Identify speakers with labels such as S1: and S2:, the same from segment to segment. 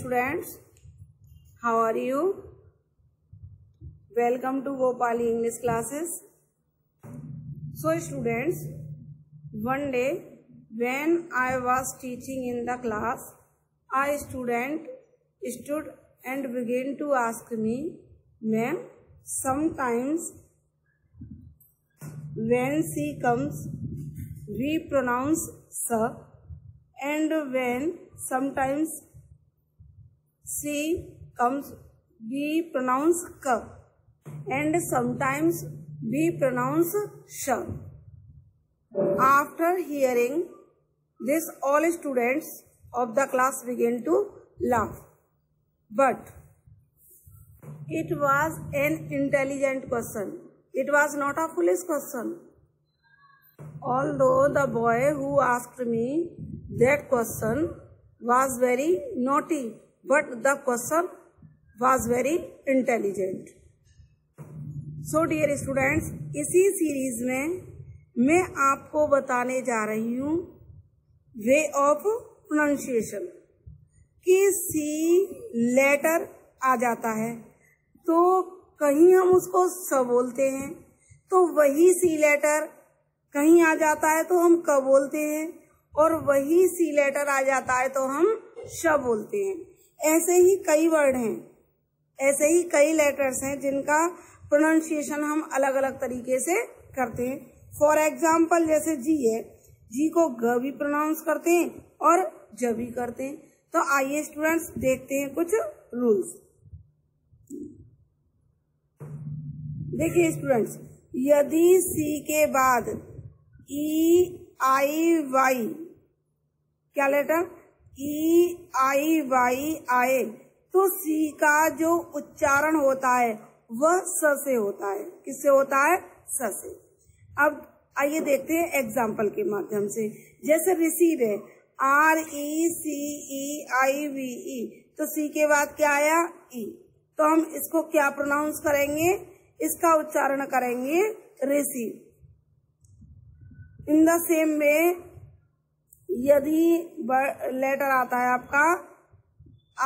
S1: students, how are you? Welcome to Gopali English classes. So students, one day when I was teaching in the class, a student stood and began to ask me, ma'am, sometimes when she comes we pronounce sir, and when sometimes she comes we pronounce ka, and sometimes we pronounce sh. After hearing this, all students of the class began to laugh. But it was an intelligent question. It was not a foolish question. Although the boy who asked me that question was very naughty, but the question was very intelligent. So dear students, इसी series में मैं आपको बताने जा रही हूँ way of pronunciation कि सी letter आ जाता है तो कहीं हम उसको स बोलते हैं, तो वही सी लेटर कहीं आ जाता है तो हम क बोलते हैं, और वही सी लेटर आ जाता है तो हम श बोलते हैं। ऐसे ही कई वर्ड हैं, ऐसे ही कई लेटर्स हैं जिनका प्रोनाउंसिएशन हम अलग अलग तरीके से करते हैं। फॉर एग्जाम्पल जैसे जी है, जी को ग भी प्रोनाउंस करते हैं और ज भी करते हैं। तो आइए स्टूडेंट्स देखते हैं कुछ रूल्स। देखिए स्टूडेंट्स, यदि सी के बाद ई आई वाई, क्या लेटर ई आई वाई आए तो सी का जो उच्चारण होता है वह स से होता है। किससे होता है? स से। अब आइए देखते हैं एग्जाम्पल के माध्यम से। जैसे रिसीव है, आर ई सी ई आई वी ई, तो सी के बाद क्या आया? ई। तो हम इसको क्या प्रोनाउंस करेंगे? इसका उच्चारण करेंगे receive. In the same way यदि लेटर आता है आपका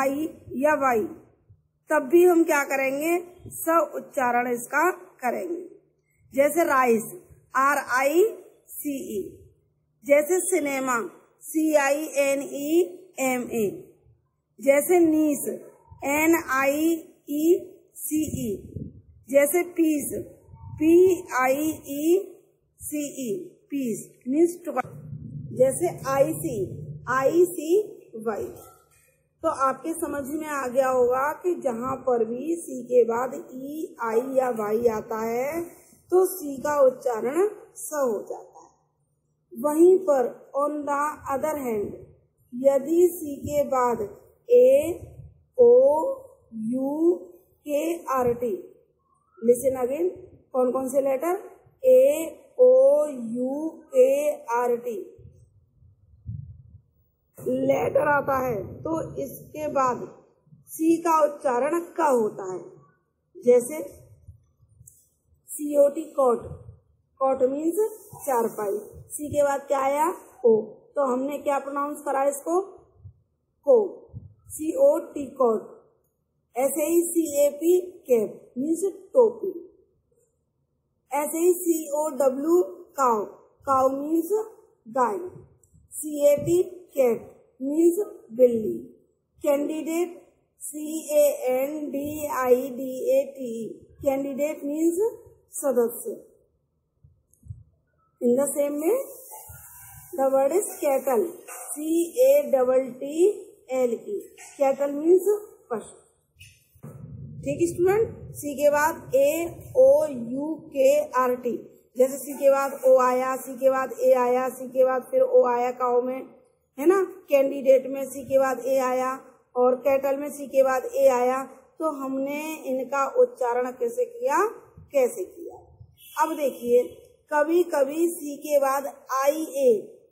S1: आई या वाई, तब भी हम क्या करेंगे? स उच्चारण इसका करेंगे। जैसे rice, are I C E. जैसे cinema, C I N E M A. जैसे niece, N I E C E. जैसे piece, P I E C E, piece means टुकड़ा। जैसे आई सी वाई। तो आपके समझ में आ गया होगा कि जहां पर भी सी के बाद ई आई या वाई आता है तो सी का उच्चारण स हो जाता है। वहीं पर ऑन द अदर हैंड यदि सी के बाद A O U K R T, listen again, कौन कौन से लेटर? ए O U K R T letter आता है तो इसके बाद सी का उच्चारण क होता है। जैसे सीओटी कोट, कोट मीन्स चारपाई। सी के बाद क्या आया? ओ, तो हमने क्या प्रोनाउंस करा इसको? को। C O T coat. ऐसे ही सीएपी कैप मीन्स टोपी। ऐसे ही C O W cow, cow means गाय। सीएटी कैट मीन्स बिल्ली। कैंडिडेट, CANDIDATE, कैंडिडेट मीन्स सदस्य। इन द सेम में the word is cattle, CATTLE, cattle means पशु। ठीक स्टूडेंट, सी के बाद A O U K R T. जैसे सी के बाद ओ आया, सी के बाद ए आया, सी के बाद फिर ओ आया काऊ में, है ना। कैंडिडेट में सी के बाद ए आया और कैटल में सी के बाद ए आया। तो हमने इनका उच्चारण कैसे किया? कैसे किया? अब देखिए, कभी कभी सी के बाद आई ए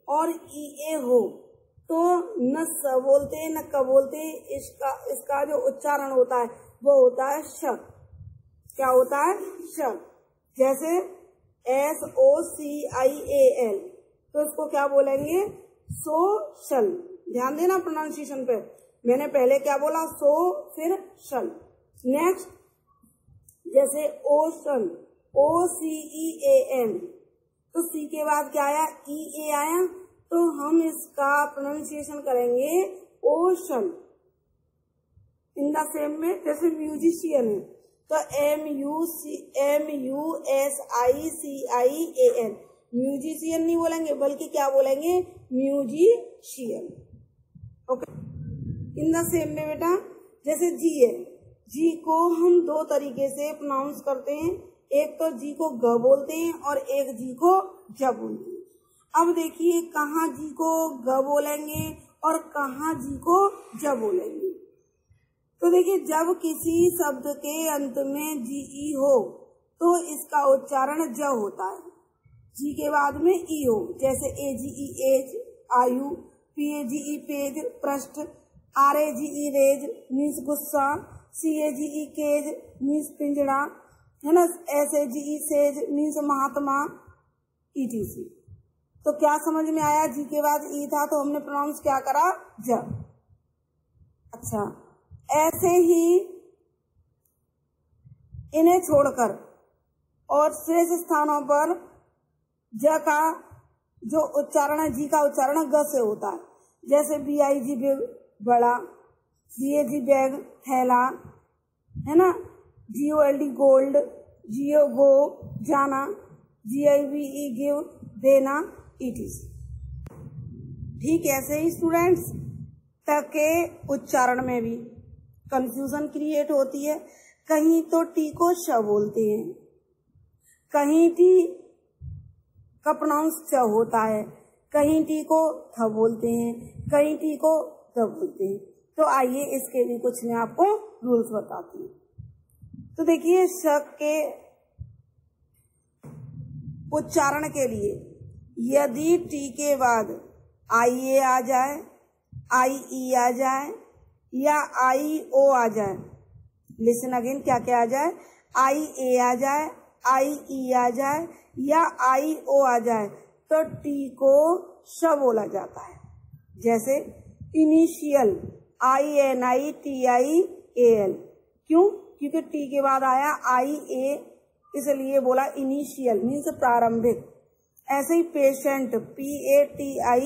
S1: और ई ए हो तो न स बोलते न क बोलते, इसका जो उच्चारण होता है वो होता है श। क्या होता है? श। जैसे SOCIAL, तो इसको क्या बोलेंगे? सोशल। ध्यान देना प्रोनाउंसिएशन पे। मैंने पहले क्या बोला, सो फिर शन। नेक्स्ट जैसे ओशन, OCEAN, तो सी के बाद क्या आया, EA आया, तो हम इसका प्रोनाउंसिएशन करेंगे ओशन। इन द सेम में जैसे म्यूजिशियन है तो MUSICIAN, म्यूजिशियन नहीं बोलेंगे बल्कि क्या बोलेंगे, musician. Okay. In the same में बेटा जैसे जी है, जी को हम दो तरीके से प्रोनाउंस करते हैं, एक तो जी को ग बोलते हैं और एक जी को ज बोलते हैं। अब देखिए कहाँ जी को ग बोलेंगे और कहाँ जी को ज बोलेंगे। तो देखिए जब किसी शब्द के अंत में जी हो तो इसका उच्चारण ज होता है, जी के बाद में ई हो, जैसे AGE एज, आयु, PAGE पेज, पृष्ठ, RAGE रेज मीन्स गुस्सा, CAGE केज मीन्स पिंजड़ा, है ना, SAGE सेज मीन्स महात्मा, ETC। तो क्या समझ में आया, जी के बाद ई था तो हमने प्रोनाउंस क्या करा, ज। अच्छा, ऐसे ही इन्हें छोड़कर और शेष स्थानों पर ज का जो उच्चारण है, जी का उच्चारण ग से होता है, जैसे BIG बिग, बड़ा, BAG बैग, थैला, है ना, GOLD गोल्ड, GO गो, जाना, GIVE गिव, देना, ETC। ठीक ऐसे ही स्टूडेंट्स तक के उच्चारण में भी कंफ्यूजन क्रिएट होती है। कहीं तो टी को श बोलते हैं, कहीं टी का प्रोनाउंस च होता है, कहीं टी को थ बोलते हैं, कहीं टी को द बोलते हैं। तो आइए इसके भी कुछ मैं आपको रूल्स बताती हूँ। तो देखिए श के उच्चारण के लिए यदि टी के बाद IA आ जाए, IE आ जाए या IO आ जाए, लिसन अगेन, क्या क्या आ जाए, IA आ जाए, IE आ जाए या IO आ जाए तो टी को श बोला जाता है। जैसे इनिशियल, INITIAL, क्यों, क्योंकि टी के बाद आया IA इसलिए बोला इनिशियल मीन्स प्रारंभिक। ऐसे ही पेशेंट, PATIENT,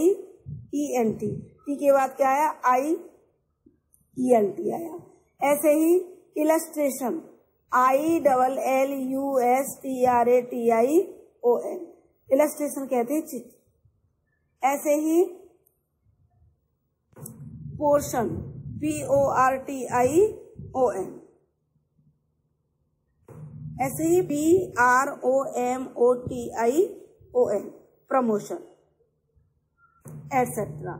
S1: टी के बाद क्या आया, IELT आया। ऐसे ही इलस्ट्रेशन, ILLUSTRATION, इलस्ट्रेशन कहते हैं चित्र। ऐसे ही पोर्शन, PORTION, ऐसे ही PROMOTION, प्रमोशन, एटसेट्रा।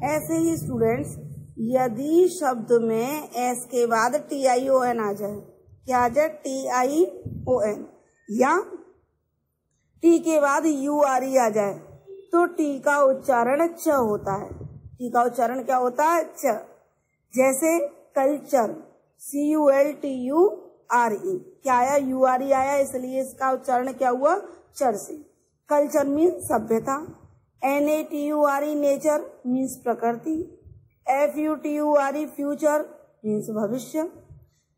S1: ऐसे ही स्टूडेंट्स यदि शब्द में एस के बाद TION आ जाए, क्या आ जाए, TION, या टी के बाद URE आ जाए तो टी का उच्चारण च होता है। टी का उच्चारण क्या होता है, च। जैसे कल्चर, CULTURE, क्या आया, URE आया, इसलिए इसका उच्चारण क्या हुआ, चर से। कल्चर मीन्स सभ्यता, NATURE नेचर मीन्स प्रकृति, FUTURE फ्यूचर मीन्स भविष्य,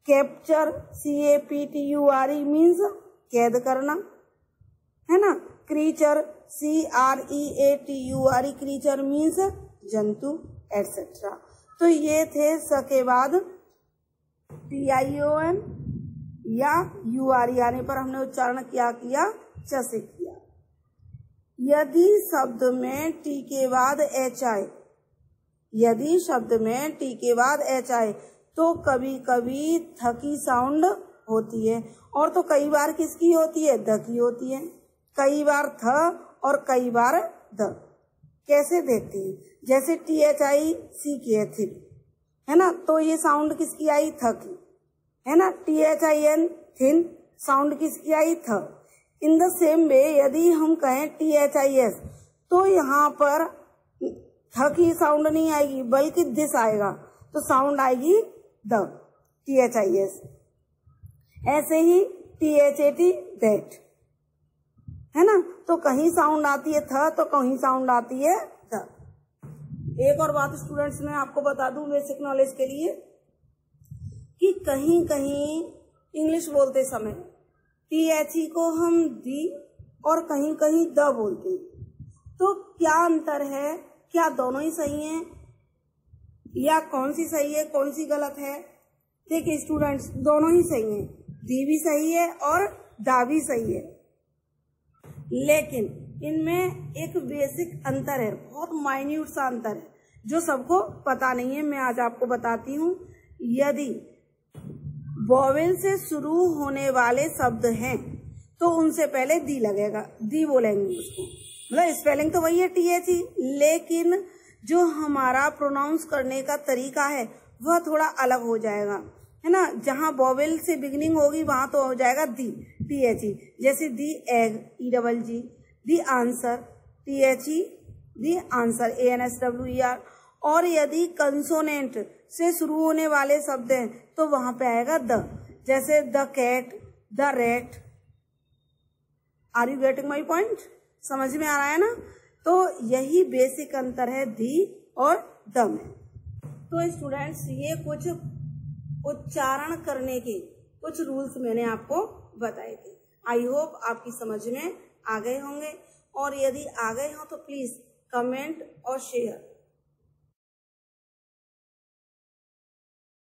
S1: कैप्चर CAPTURE मीन्स कैद करना, है ना, क्रीचर CREATURE क्रीचर मीन्स जंतु, एटसेट्रा। तो ये थे स के बाद TION या URE आने पर हमने उच्चारण क्या किया, च से किया। यदि शब्द में टी के बाद H आए, यदि शब्द में टी के बाद H आए तो कभी कभी थ की साउंड होती है और तो कई बार किसकी होती है, द की होती है। कई बार थ और कई बार द। कैसे देखते हैं, जैसे THICK थिक, है ना, तो ये साउंड किसकी आई, थ की, है ना। THIN थिन, साउंड किसकी आई, थ। इन द सेम वे यदि हम कहें THIS तो यहाँ पर थ की साउंड नहीं आएगी बल्कि दिस आएगा, तो साउंड आएगी द, THIS। ऐसे ही THAT दैट, है ना, तो कहीं साउंड आती है थ तो कहीं साउंड आती है द। एक और बात स्टूडेंट्स मैं आपको बता दूं बेसिक नॉलेज के लिए कि कहीं कहीं इंग्लिश बोलते समय THE को हम दी और कहीं कहीं द बोलते हैं। तो क्या अंतर है, क्या दोनों ही सही हैं या कौन सी सही है कौन सी गलत है? देखिए स्टूडेंट्स, दोनों ही सही हैं, दी भी सही है और दा भी सही है, लेकिन इनमें एक बेसिक अंतर है, बहुत माइन्यूट सा अंतर है जो सबको पता नहीं है। मैं आज आपको बताती हूँ। यदि वॉवेल से शुरू होने वाले शब्द हैं तो उनसे पहले दी लगेगा, दी बोलेंगे उसको, मतलब स्पेलिंग तो वही है THE, लेकिन जो हमारा प्रोनाउंस करने का तरीका है वह थोड़ा अलग हो जाएगा, है ना। जहाँ वॉवेल से बिगिनिंग होगी वहां तो हो जाएगा दी THE, जैसे the egg EGG, the answer THE, the answer ANSWER। और यदि कंसोनेंट से शुरू होने वाले शब्द हैं तो वहां पे आएगा द, जैसे the cat, the rat. Are you getting my point? समझ में आ रहा है ना? तो यही बेसिक अंतर है दी और द में। तो स्टूडेंट्स, ये कुछ उच्चारण करने के कुछ रूल्स मैंने आपको बताए थे। आई होप आपकी समझ में आ गए होंगे, और यदि आ गए हो तो प्लीज कमेंट और शेयर